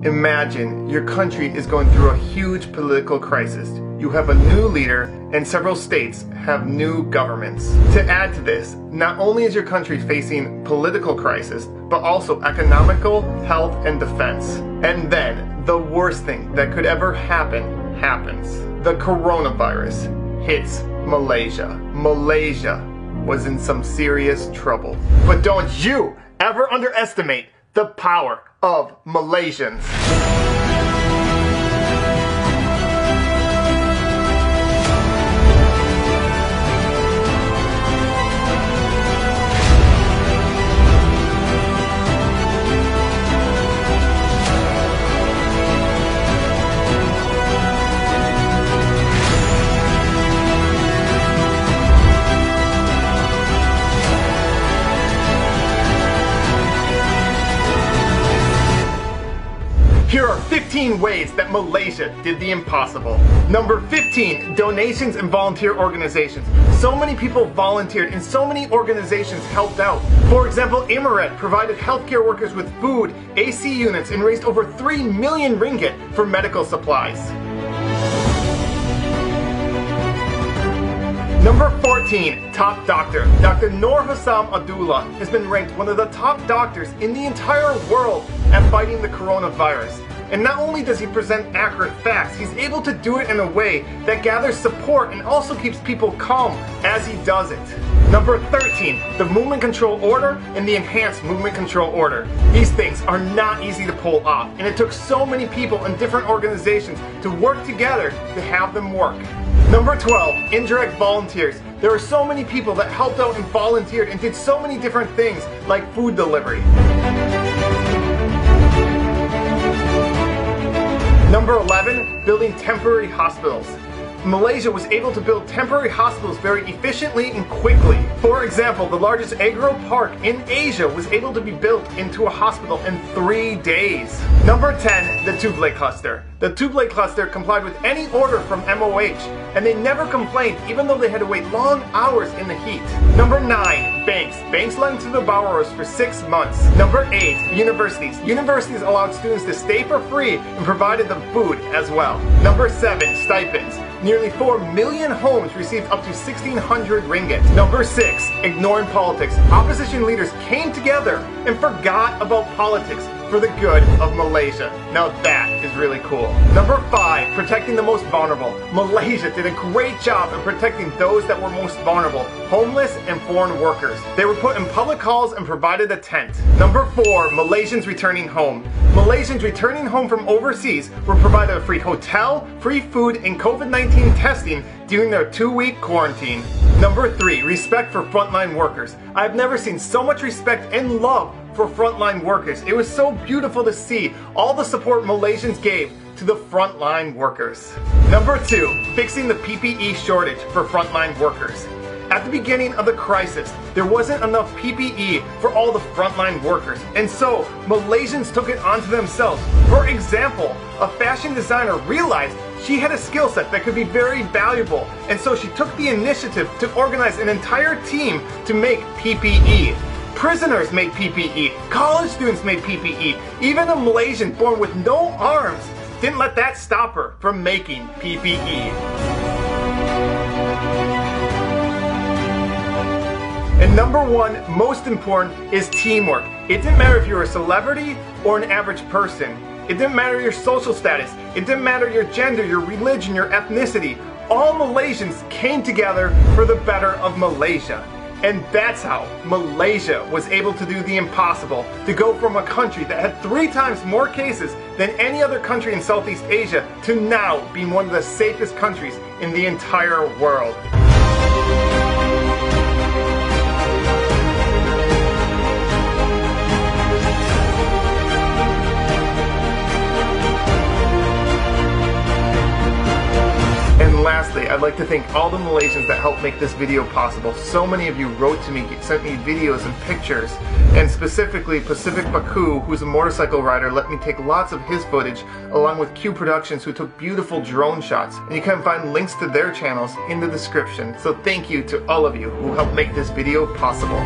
Imagine your country is going through a huge political crisis. You have a new leader and several states have new governments. To add to this, not only is your country facing political crisis, but also economical, health, and defense. And then, the worst thing that could ever happen happens. The coronavirus hits Malaysia. Malaysia was in some serious trouble. But don't you ever underestimate the power of Malaysians. Here are 15 ways that Malaysia did the impossible. Number 15, donations and volunteer organizations. So many people volunteered and so many organizations helped out. For example, Emirat provided healthcare workers with food, AC units, and raised over 3 million ringgit for medical supplies. Number 14, top doctor. Dr. Noor Hussam Abdullah has been ranked one of the top doctors in the entire world at fighting the coronavirus. And not only does he present accurate facts, he's able to do it in a way that gathers support and also keeps people calm as he does it. Number 13, the movement control order and the enhanced movement control order. These things are not easy to pull off, and it took so many people and different organizations to work together to have them work. Number 12, indirect volunteers. There are so many people that helped out and volunteered and did so many different things like food delivery. Number 11, building temporary hospitals. Malaysia was able to build temporary hospitals very efficiently and quickly. For example, the largest agro park in Asia was able to be built into a hospital in 3 days. Number 10, the Tublai cluster. The Tublai cluster complied with any order from MOH, and they never complained even though they had to wait long hours in the heat. Number 9, banks. Banks lent to the borrowers for 6 months. Number 8, universities. Universities allowed students to stay for free and provided them food as well. Number 7, stipends. Nearly 4 million homes received up to 1,600 ringgit. Number 6, ignoring politics. Opposition leaders came together and forgot about politics for the good of Malaysia. Now that is really cool. Number 5, protecting the most vulnerable. Malaysia did a great job in protecting those that were most vulnerable, homeless and foreign workers. They were put in public halls and provided a tent. Number 4, Malaysians returning home. Malaysians returning home from overseas were provided a free hotel, free food, and COVID-19 testing during their 2-week quarantine. Number 3, respect for frontline workers. I've never seen so much respect and love for frontline workers. It was so beautiful to see all the support Malaysians gave to the frontline workers. Number 2, fixing the PPE shortage for frontline workers. At the beginning of the crisis, there wasn't enough PPE for all the frontline workers, and so Malaysians took it onto themselves. For example, a fashion designer realized she had a skill set that could be very valuable, and so she took the initiative to organize an entire team to make PPE. Prisoners made PPE, college students made PPE, even a Malaysian born with no arms didn't let that stop her from making PPE. And number 1, most important, is teamwork. It didn't matter if you were a celebrity or an average person. It didn't matter your social status. It didn't matter your gender, your religion, your ethnicity. All Malaysians came together for the better of Malaysia. And that's how Malaysia was able to do the impossible, to go from a country that had 3 times more cases than any other country in Southeast Asia to now being one of the safest countries in the entire world. And lastly, I'd like to thank all the Malaysians that helped make this video possible. So many of you wrote to me, sent me videos and pictures, and specifically Pacific Baku, who's a motorcycle rider, let me take lots of his footage, along with Q Productions, who took beautiful drone shots. And you can find links to their channels in the description. So thank you to all of you who helped make this video possible.